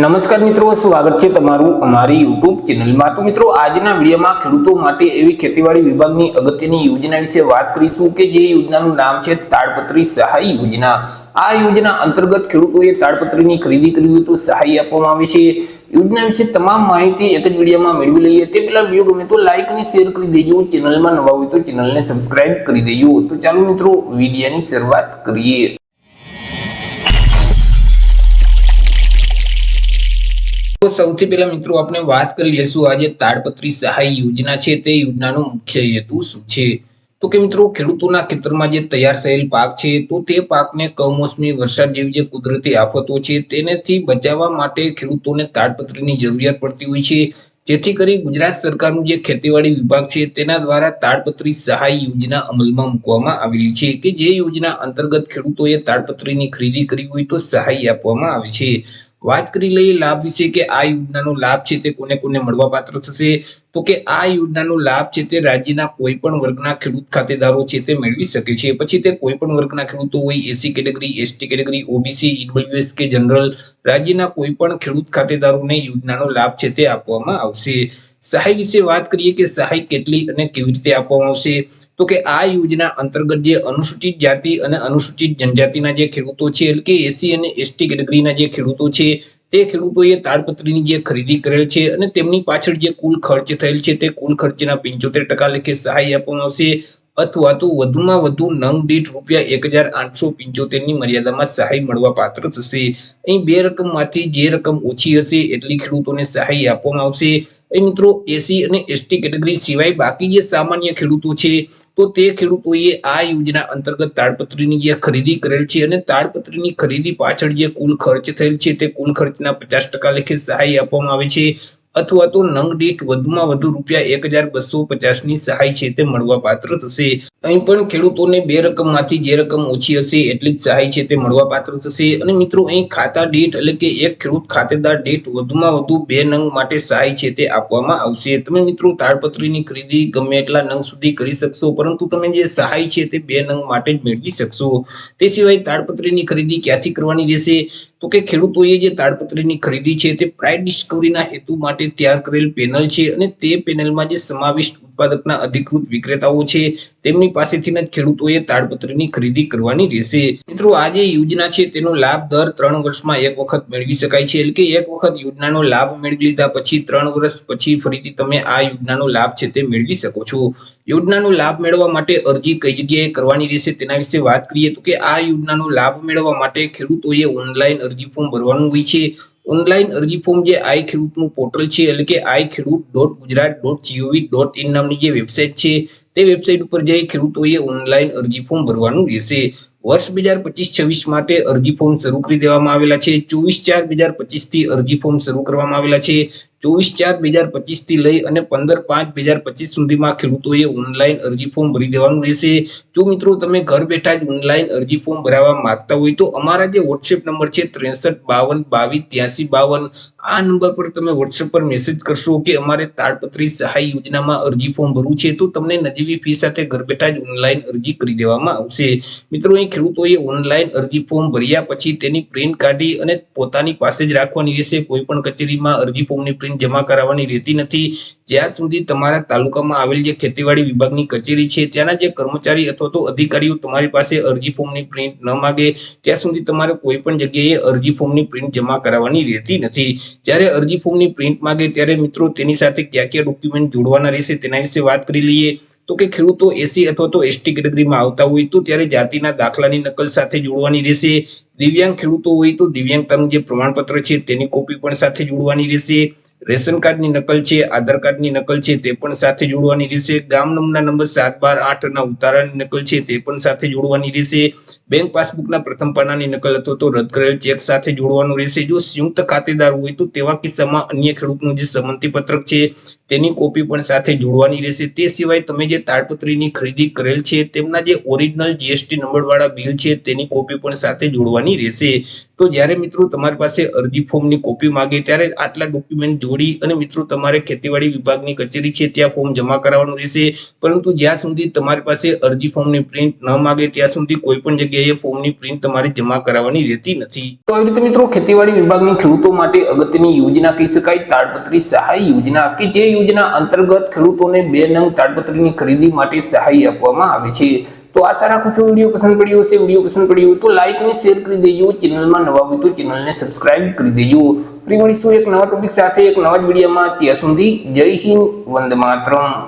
નમસ્કાર મિત્રો, સ્વાગત છે તમારું અમારી YouTube ચેનલમાં। તો મિત્રો, આજના વિડીયોમાં ખેડૂતો માટે એવી ખેતીવાડી વિભાગની અગત્યની યોજના વિશે વાત કરીશું કે જે યોજનાનું નામ છે તાડપત્રી સહાય યોજના। આ યોજના અંતર્ગત ખેડૂતોએ તાડપત્રીની ખરીદી કરવી હોય તો સહાય આપવામાં આવે છે। યોજના વિશે તમામ માહિતી એક જ વિડીયોમાં મેળવી લઈએ તે પહેલા વિડીયો ગમે તો લાઈક અને શેર કરી દેજો, ચેનલમાં નવા હોય તો ચેનલને સબસ્ક્રાઇબ કરી દેજો। તો ચાલો મિત્રો, વિડીયોની શરૂઆત કરીએ। તો સૌથી પહેલા મિત્રો આપણે વાત કરી લેશું આજે તાડપત્રી સહાય યોજના છે તે યોજનાનો મુખ્ય હેતુ શું છે। તો કે મિત્રો, ખેડૂતોના ખેતરમાં જે તૈયાર થયેલ પાક છે તો તે પાકને કમોસમી વરસાદ જેવી જે કુદરતી આફતો છે તેનાથી બચાવવા માટે ખેડૂતોને તાડપત્રીની જરૂરિયાત પડતી હોય છે। જેથી કરી ગુજરાત સરકારનું જે ખેતીવાડી વિભાગ છે તેના દ્વારા તાડપત્રી સહાય યોજના અમલમાં મૂકવામાં આવેલી છે કે જે યોજના અંતર્ગત ખેડૂતોએ તાડપત્રીની ખરીદી કરી હોય તો સહાય આપવામાં આવે છે। વાત કરી લઈએ લાભ વિશે કે આ યોજનાનો લાભ છે તે કોને કોને મળવા પાત્ર થશે। તો કે આ યોજનાનો લાભ છે તે રાજ્યના કોઈ પણ વર્ગના ખેડૂત ખાતેદારો છે તે મેળવી શકે છે। પછી તે કોઈ પણ વર્ગના ખેડૂતો હોય, SC category, ST category, OBC, EWS કે જનરલ, રાજ્યના કોઈ પણ ખેડૂત ખાતેદારોને યોજનાનો લાભ છે તે આપવામાં આવશે। સહાય વિશે વાત કરીએ કે સહાય કેટલી અને કેવી રીતે આપવામાં આવશે। તો કે આ યોજના અંતર્ગત જે અનુસૂચિત જાતિ અને અનુસૂચિત જનજાતિના જે ખેડૂતો છે એટલે કે એસી અને એસટી કેટેગરીના જે ખેડૂતો છે તે ખેડૂતોએ તાડપત્રીની જે ખરીદી કરેલ છે અને તેમની પાછળ જે કુલ ખર્ચ થયેલ છે તે કુલ ખર્ચના 75% લેખે સહાય આપવામાં આવશે અથવા તો વધુમાં વધુ નંગ દીઠ ₹1,875 ની મર્યાદામાં સહાય મળવા પાત્ર થશે। અહીં બે રકમમાંથી જે રકમ ઓછી હશે એટલી ખેડૂતોને સહાય આપવામાં આવશે। અહીં મિત્રો, એસી અને એસટી કેટેગરી સિવાય બાકી જે સામાન્ય ખેડૂતો છે તો તે ખેડૂતોએ આ યોજના અંતર્ગત તાડપત્રીની જે ખરીદી કરેલ છે અને તાડપત્રીની ખરીદી પાછળ જે કુલ ખર્ચ થયેલ છે તે કુલ ખર્ચના 50% લેખે સહાય આપવામાં આવે છે અથવા તો નંગ દીઠ વધુમાં વધુ ₹1,250 ની સહાય છે તે મળવા પાત્ર થશે। અહીં પણ ખેડૂતોને બે રકમમાંથી જે રકમ ઓછી હશે એટલી જ સહાય છે તે મળવા પાત્ર થશે। અને મિત્રો, અહીં ખાતા દીઠ એટલે કે એક ખેડૂત ખાતેદાર દીઠ વધુમાં વધુ 2 નંગ માટે સહાય છે તે આપવામાં આવશે। તમે મિત્રો તાડપત્રીની ખરીદી ગમે એટલા નંગ સુધી કરી શકશો, પરંતુ તમે જે સહાય છે તે 2 નંગ માટે જ મેળવી શકશો। તે સિવાય તાડપત્રીની ખરીદી ક્યાંથી કરવાની રહેશે? તો કે ખેડૂતોએ જે તાડપત્રીની ખરીદી છે તે પ્રાઇસ ડિસ્કવરીના હેતુ માટે તૈયાર કરેલ પેનલ છે અને તે પેનલમાં જે સમાવિષ્ટ ઉત્પાદકના અધિકૃત વિક્રેતાઓ છે તેમની પાસેથી જ ખેડૂતોએ તાડપત્રીની ખરીદી કરવાની રહેશે। મિત્રો, આ જે યોજના છે તેનો લાભ દર 3 વર્ષમાં એક વખત મેળવી શકાય છે એટલે કે એક વખત યોજનાનો લાભ મેળવી લીધા પછી 3 વર્ષ પછી ફરીથી તમે આ યોજનાનો લાભ છે તે મેળવી શકો છો। યોજનાનો લાભ મેળવવા માટે અરજી કઈ જગ્યાએ કરવાની રહેશે તેના વિશે વાત કરીએ તો કે આ યોજનાનો લાભ મેળવવા માટે ખેડૂતોએ ઓનલાઈન અરજી ફોર્મ ભરવાનું હોય છે। ઓનલાઈન અરજી ફોર્મ જે આઈ ખેડૂતનું પોર્ટલ છે એટલે કે iKhedoot.gujarat.gov.in નામની જે વેબસાઇટ છે તે વેબસાઇટ ઉપર જઈ ખેડૂતોએ ઓનલાઈન અરજી ફોર્મ ભરવાનું રહેશે। વર્ષ 2025-26 માટે અરજી ફોર્મ શરૂ કરી દેવામાં આવેલા છે। 24/4/2025 થી અરજી ફોર્મ શરૂ કરવામાં આવેલા છે। 24/4/2025 થી લઈ અને 15/5/2025 સુધીમાં ખેડૂતોએ ઓનલાઈન અરજી ફોર્મ ભરી દેવાનું રહેશે। જો મિત્રો તમે ઘર બેઠા જ ઓનલાઈન અરજી ફોર્મ ભરાવવા માંગતા હોય તો અમારા જે વોટ્સએપ નંબર છે 6352228352 આ નંબર પર તમે વોટ્સએપ પર મેસેજ કરશો કે અમારે તાડપત્રી સહાય યોજનામાં અરજી ફોર્મ ભરવું છે તો તમને નજીવી ફી સાથે ઘર બેઠા જ ઓનલાઈન અરજી કરી દેવામાં આવશે। મિત્રો, અહીં ખેડૂતોએ ઓનલાઈન અરજી ફોર્મ ભર્યા પછી તેની પ્રિન્ટ કાઢી અને પોતાની પાસે જ રાખવાની રહેશે। કોઈ પણ કચેરીમાં અરજી ફોર્મની પ્રિન્ટ જમા કરાવવાની રહેતી નથી જ્યાં સુધી તમારા તાલુકામાં આવેલ જે ખેતીવાડી વિભાગની કચેરી છે ત્યાંના જે કર્મચારી અથવા તો અધિકારીઓ તમારી પાસે અરજી ફોર્મની પ્રિન્ટ ન માંગે ત્યાં સુધી તમારે કોઈ પણ જગ્યાએ અરજી ફોર્મની પ્રિન્ટ જમા કરાવવાની રહેતી નથી। જ્યારે અરજી ફોર્મની પ્રિન્ટ માંગે ત્યારે મિત્રો તેની સાથે કયા કયા ડોક્યુમેન્ટ જોડવાના રહેશે તેના વિશે વાત કરી લઈએ। તો કે ખેડૂતો એસી અથવા તો એસટી કેટેગરીમાં આવતા હોય તો ત્યારે જાતિના દાખલાની નકલ સાથે જોડવાની રહેશે। દિવ્યાંગ ખેડૂતો હોય તો દિવ્યાંગતાનું જે પ્રમાણપત્ર છે તેની કોપી પણ સાથે જોડવાની રહેશે। રેશન કાર્ડની નકલ છે, આધાર કાર્ડની નકલ છે તે પણ સાથે જોડવાની રહેશે। ગામ નંબરના નંબર 7, 12, 8 ના ઉતારાની નકલ છે તે પણ સાથે જોડવાની રહેશે। બેંક પાસબુકના પ્રથમ પાનાની નકલ અથવા તો રદ કરેલ ચેક સાથે જોડવાનું રહેશે। જો સંયુક્ત ખાતેદાર હોય તો તેવા કિસ્સામાં અન્ય ખેડૂતનું જે સંમતિ પત્રક છે તેની કોપી પણ સાથે જોડવાની રહેશે। તે સિવાય તમે જે તાડપત્રીની ખરીદી કરેલ છે તેમના જે ઓરિજિનલ જીએસટી નંબરવાળા બિલ છે તેની કોપી પણ સાથે જોડવાની રહેશે। તો જ્યારે મિત્રો તમારી પાસે અરજી ફોર્મની કોપી માંગે ત્યારે આટલા ડોક્યુમેન્ટ જોડી અને મિત્રો તમારે ખેતીવાડી વિભાગની કચેરી છે ત્યાં ફોર્મ જમા કરાવવાનું રહેશે। પરંતુ જ્યાં સુધી તમારી પાસે અરજી ફોર્મની પ્રિન્ટ ન માંગે ત્યાં સુધી કોઈ પણ જગ્યાએ જગ્યાએ ફોર્મની પ્રિન્ટ તમારે જમા કરાવવાની રહેતી નથી। તો આવી રીતે મિત્રો ખેતીવાડી વિભાગની ખેડૂતો માટે અગત્યની યોજના કહી શકાય તાડપત્રી સહાય યોજના, કે જે યોજના અંતર્ગત ખેડૂતોને 2 નંગ તાડપત્રીની ખરીદી માટે સહાય આપવામાં આવે છે। તો આશા રાખું છું વિડીયો પસંદ પડ્યો હશે। વિડીયો પસંદ પડ્યો તો લાઈક અને શેર કરી દેજો। ચેનલમાં નવા હોય તો ચેનલને સબસ્ક્રાઇબ કરી દેજો। ફરી મળીશું એક નવા ટોપિક સાથે એક નવા જ વિડીયોમાં। ત્યાં સુધી જય હિન્દ, વંદે માતરમ।